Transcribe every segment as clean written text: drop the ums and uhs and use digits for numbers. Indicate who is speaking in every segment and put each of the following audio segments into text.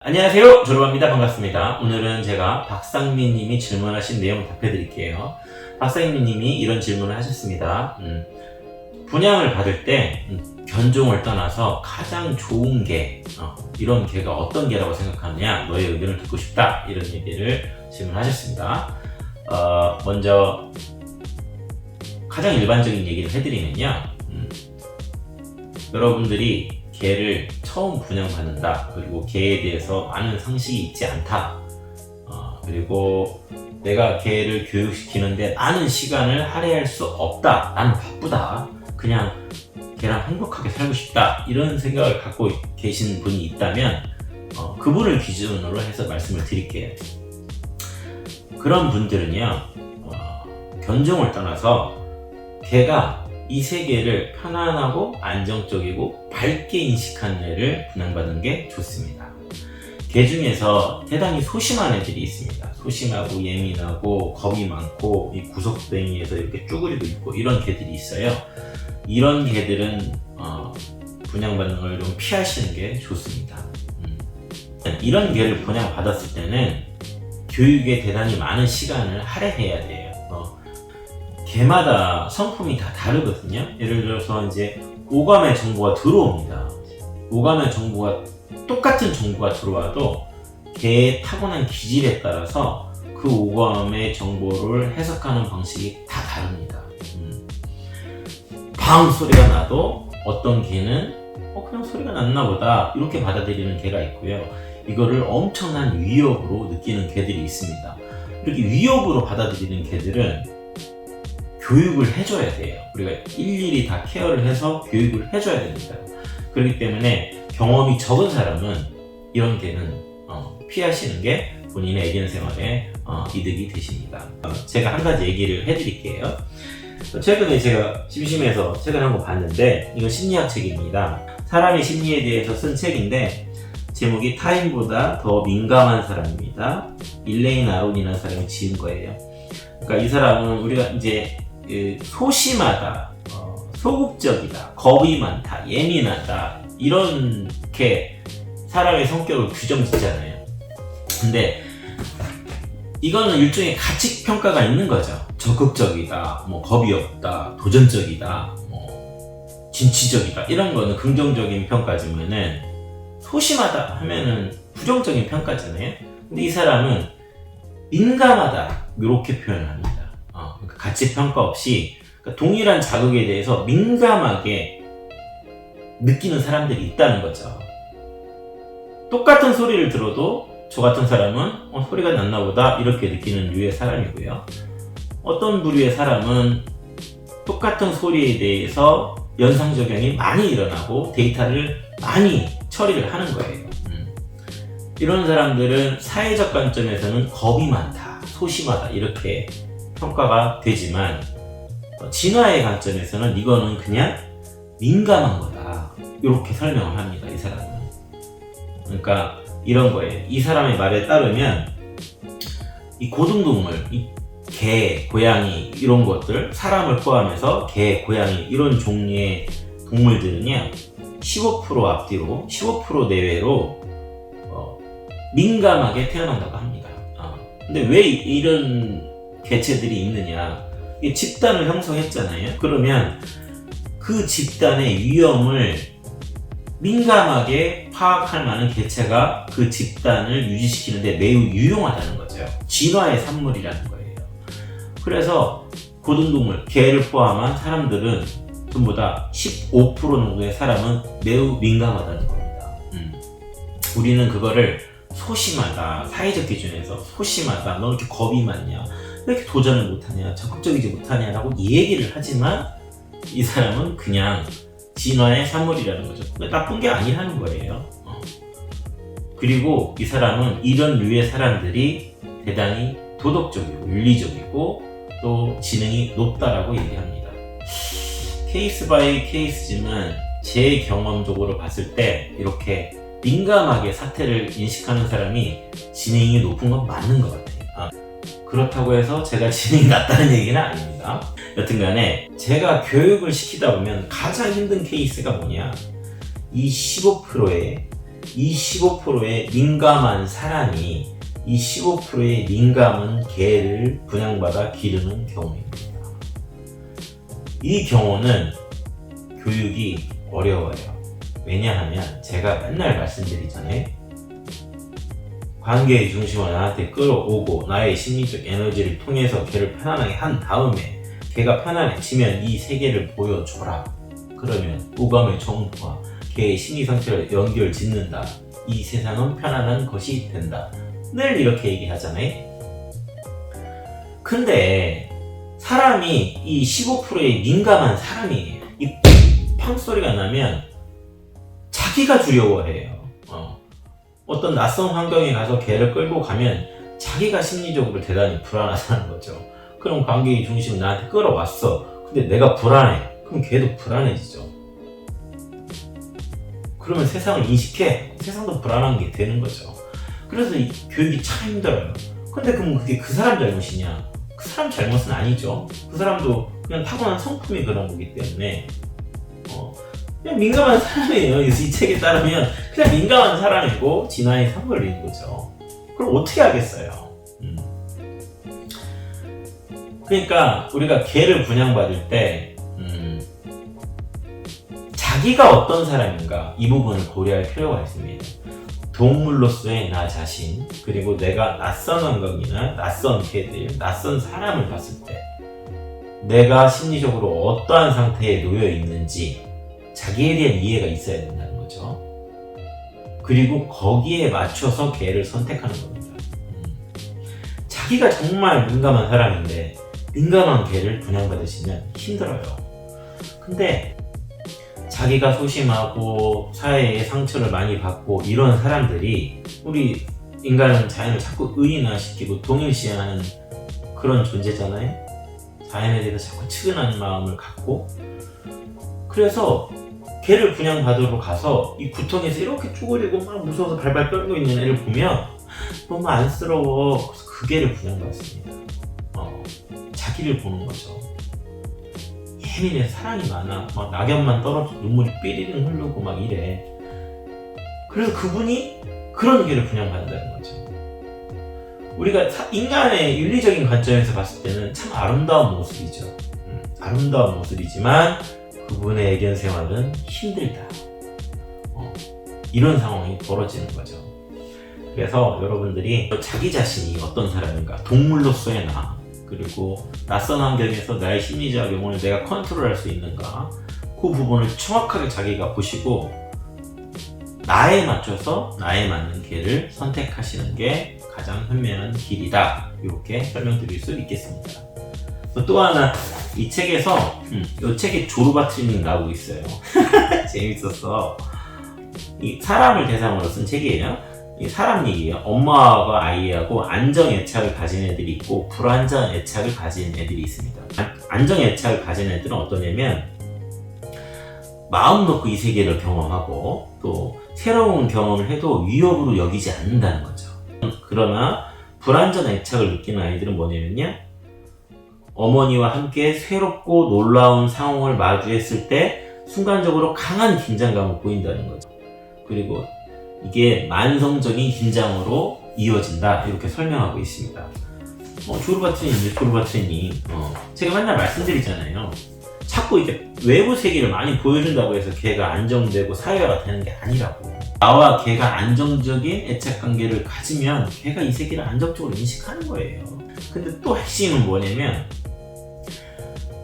Speaker 1: 안녕하세요. 졸업합니다. 반갑습니다. 오늘은 제가 박상민 님이 질문하신 내용 답해 드릴게요. 박상민 님이 이런 질문을 하셨습니다. 분양을 받을 때 견종을 떠나서 가장 좋은 개, 이런 개가 어떤 개라고 생각하느냐, 너의 의견을 듣고 싶다, 이런 얘기를 질문하셨습니다. 먼저 가장 일반적인 얘기를 해드리면요, 여러분들이 개를 처음 분양받는다, 그리고 개에 대해서 많은 상식이 있지 않다, 그리고 내가 개를 교육시키는데 많은 시간을 할애할 수 없다, 나는 바쁘다, 그냥 개랑 행복하게 살고 싶다, 이런 생각을 갖고 계신 분이 있다면 그분을 기준으로 해서 말씀을 드릴게요. 그런 분들은요, 견종을 떠나서 개가 이 세계를 편안하고 안정적이고 밝게 인식한 애를 분양받는 게 좋습니다. 개 중에서 대단히 소심한 애들이 있습니다. 소심하고 예민하고 겁이 많고 이 구석탱이에서 이렇게 쭈그리고 있고 이런 개들이 있어요. 이런 개들은 분양받는 걸 좀 피하시는 게 좋습니다. 이런 개를 분양받았을 때는 교육에 대단히 많은 시간을 할애해야 돼요. 개마다 성품이 다 다르거든요. 예를 들어서 이제 오감의 정보가 들어옵니다. 오감의 정보가 똑같은 정보가 들어와도 개의 타고난 기질에 따라서 그 오감의 정보를 해석하는 방식이 다 다릅니다. 방 소리가 나도 어떤 개는 그냥 소리가 났나 보다 이렇게 받아들이는 개가 있고요. 이거를 엄청난 위협으로 느끼는 개들이 있습니다. 이렇게 위협으로 받아들이는 개들은 교육을 해줘야 돼요. 우리가 일일이 다 케어를 해서 교육을 해줘야 됩니다. 그렇기 때문에 경험이 적은 사람은 이런 개는 피하시는 게 본인의 애견 생활에 이득이 되십니다. 제가 한 가지 얘기를 해드릴게요. 최근에 제가 심심해서 책을 한 권 봤는데, 이건 심리학 책입니다. 사람의 심리에 대해서 쓴 책인데 제목이 타인보다 더 민감한 사람입니다. 일레인 아론이라는 사람이 지은 거예요. 그러니까 이 사람은 우리가 이제 소심하다, 소극적이다, 겁이 많다, 예민하다, 이렇게 사람의 성격을 규정짓잖아요. 근데 이거는 일종의 가치 평가가 있는 거죠. 적극적이다, 겁이 없다, 도전적이다, 진취적이다, 이런 거는 긍정적인 평가지만은 소심하다 하면은 부정적인 평가잖아요. 근데 이 사람은 민감하다, 이렇게 표현을 합니다. 가치 평가 없이 동일한 자극에 대해서 민감하게 느끼는 사람들이 있다는 거죠. 똑같은 소리를 들어도 저 같은 사람은 소리가 났나 보다 이렇게 느끼는 류의 사람이고요. 어떤 부류의 사람은 똑같은 소리에 대해서 연상작용이 많이 일어나고 데이터를 많이 처리를 하는 거예요. 이런 사람들은 사회적 관점에서는 겁이 많다, 소심하다 이렇게 평가가 되지만 진화의 관점에서는 이거는 그냥 민감한 거다, 이렇게 설명을 합니다. 이 사람은. 그러니까 이런 거예요. 이 사람의 말에 따르면 이 고등동물, 이 개, 고양이 이런 것들, 사람을 포함해서 개, 고양이 이런 종류의 동물들은요 15% 앞뒤로 15% 내외로 민감하게 태어난다고 합니다. 근데 왜 이런 개체들이 있느냐, 이게 집단을 형성했잖아요. 그러면 그 집단의 위험을 민감하게 파악할 만한 개체가 그 집단을 유지시키는데 매우 유용하다는 거죠. 진화의 산물이라는 거예요. 그래서 고등동물, 개를 포함한 사람들은 전부 다 15% 정도의 사람은 매우 민감하다는 겁니다. 우리는 그거를 소심하다, 사회적 기준에서 소심하다, 너 이렇게 겁이 많냐, 왜 이렇게 도전을 못하냐, 적극적이지 못하냐라고 얘기를 하지만 이 사람은 그냥 진화의 산물이라는 거죠. 나쁜 게 아니라는 거예요. 그리고 이 사람은 이런 류의 사람들이 대단히 도덕적이고 윤리적이고 또 지능이 높다라고 얘기합니다. 케이스 바이 케이스지만 제 경험적으로 봤을 때 이렇게 민감하게 사태를 인식하는 사람이 지능이 높은 건 맞는 것 같아요. 그렇다고 해서 제가 지능이 낮다는 얘기는 아닙니다. 여튼간에 제가 교육을 시키다 보면 가장 힘든 케이스가 뭐냐, 이 15%의 이 15%의 민감한 사람이 이 15%의 민감한 개를 분양받아 기르는 경우입니다. 이 경우는 교육이 어려워요. 왜냐하면 제가 맨날 말씀드리잖아요. 관계의 중심을 나한테 끌어오고 나의 심리적 에너지를 통해서 걔를 편안하게 한 다음에 걔가 편안해지면 이 세계를 보여줘라. 그러면 오감의 정보와 걔의 심리 상태를 연결 짓는다. 이 세상은 편안한 것이 된다. 늘 이렇게 얘기하잖아요. 근데 사람이 이 15%의 민감한 사람이에요. 이 팡 소리가 나면 자기가 두려워해요. 어떤 낯선 환경에 가서 걔를 끌고 가면 자기가 심리적으로 대단히 불안하다는 거죠. 그럼 관계의 중심을 나한테 끌어왔어. 근데 내가 불안해. 그럼 걔도 불안해지죠. 그러면 세상을 인식해. 세상도 불안한 게 되는 거죠. 그래서 이 교육이 참 힘들어요. 근데 그럼 그게 그 사람 잘못이냐? 그 사람 잘못은 아니죠. 그 사람도 그냥 타고난 성품이 그런 거기 때문에 그냥 민감한 사람이에요. 이 책에 따르면 그냥 민감한 사람이고 진화에 선걸린 거죠. 그럼 어떻게 하겠어요? 그러니까 우리가 개를 분양받을 때 자기가 어떤 사람인가 이 부분을 고려할 필요가 있습니다. 동물로서의 나 자신, 그리고 내가 낯선 환경이나 낯선 개들, 낯선 사람을 봤을 때 내가 심리적으로 어떠한 상태에 놓여 있는지 자기에 대한 이해가 있어야 된다는 거죠. 그리고 거기에 맞춰서 개를 선택하는 겁니다. 자기가 정말 민감한 사람인데 민감한 개를 분양받으시면 힘들어요. 근데 자기가 소심하고 사회에 상처를 많이 받고 이런 사람들이 우리 인간은 자연을 자꾸 의인화시키고 동일시하는 그런 존재잖아요. 자연에 대해서 자꾸 측은한 마음을 갖고 그래서 개를 분양받으러 가서 이 구덩이에서 이렇게 쪼그리고 막 무서워서 발발 떨고 있는 애를 보면 너무 안쓰러워. 그래서 그 개를 분양받습니다. 자기를 보는 거죠. 예민해, 사랑이 많아. 막 낙엽만 떨어져 눈물이 삐리링 흐르고 막 이래. 그래서 그분이 그런 개를 분양받는다는 거죠. 우리가 인간의 윤리적인 관점에서 봤을 때는 참 아름다운 모습이죠. 아름다운 모습이지만 그분의 애견 생활은 힘들다. 이런 상황이 벌어지는 거죠. 그래서 여러분들이 자기 자신이 어떤 사람인가, 동물로서의 나, 그리고 낯선 환경에서 나의 심리적 영혼을 내가 컨트롤할 수 있는가, 그 부분을 정확하게 자기가 보시고 나에 맞춰서 나에 맞는 길을 선택하시는 게 가장 현명한 길이다. 이렇게 설명드릴 수 있겠습니다. 또 하나, 이 책에서 이 책에 조르바 트레이닝 나오고 있어요. 재밌었어. 이 사람을 대상으로 쓴 책이에요. 이 사람 얘기예요. 엄마와 아이하고 안정 애착을 가진 애들이 있고 불안정 애착을 가진 애들이 있습니다. 안정 애착을 가진 애들은 어떠냐면 마음 놓고 이 세계를 경험하고 또 새로운 경험을 해도 위협으로 여기지 않는다는 거죠. 그러나 불안정 애착을 느끼는 아이들은 뭐냐면요, 어머니와 함께 새롭고 놀라운 상황을 마주했을 때 순간적으로 강한 긴장감을 보인다는 거죠. 그리고 이게 만성적인 긴장으로 이어진다, 이렇게 설명하고 있습니다. 조르바 트레이닝, 제가 맨날 말씀드리잖아요. 자꾸 이제 외부 세계를 많이 보여준다고 해서 걔가 안정되고 사회화가 되는 게 아니라고. 나와 걔가 안정적인 애착관계를 가지면 걔가 이 세계를 안정적으로 인식하는 거예요. 근데 또 핵심은 뭐냐면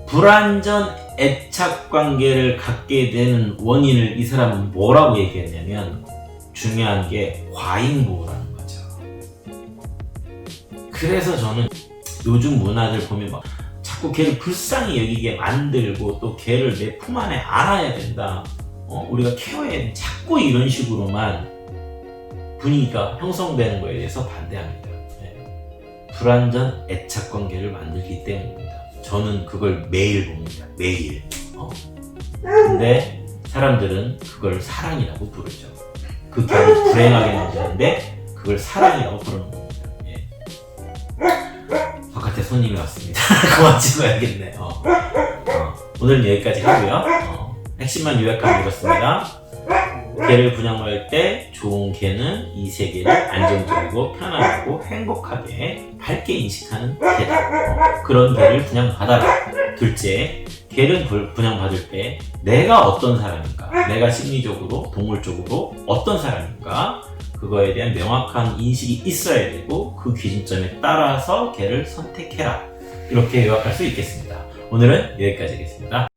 Speaker 1: 불안전 애착관계를 갖게 되는 원인을 이 사람은 뭐라고 얘기했냐면 중요한 게 과잉보호라는 거죠. 그래서 저는 요즘 문화들 보면 막 자꾸 걔를 불쌍히 여기게 만들고 또 걔를 내 품 안에 안아야 된다, 우리가 케어해야 된다, 자꾸 이런 식으로만 분위기가 형성되는 거에 대해서 반대합니다. 불완전 애착관계를 만들기 때문입니다. 저는 그걸 매일 봅니다. 매일. 근데 사람들은 그걸 사랑이라고 부르죠. 그 결을 불행하게 만드는데 그걸 사랑이라고 부르는 겁니다. 바깥에 손님이 왔습니다. 그만 찍어야겠네요. 오늘은 여기까지 하고요. 핵심만 요약하고 읽었습니다. 개를 분양할 때 좋은 개는 이 세계를 안정적이고 편안하고 행복하게 밝게 인식하는 개다. 그런 개를 분양받아라. 둘째, 개를 분양받을 때 내가 어떤 사람인가, 내가 심리적으로, 동물적으로 어떤 사람인가, 그거에 대한 명확한 인식이 있어야 되고 그 기준점에 따라서 개를 선택해라. 이렇게 요약할 수 있겠습니다. 오늘은 여기까지 하겠습니다.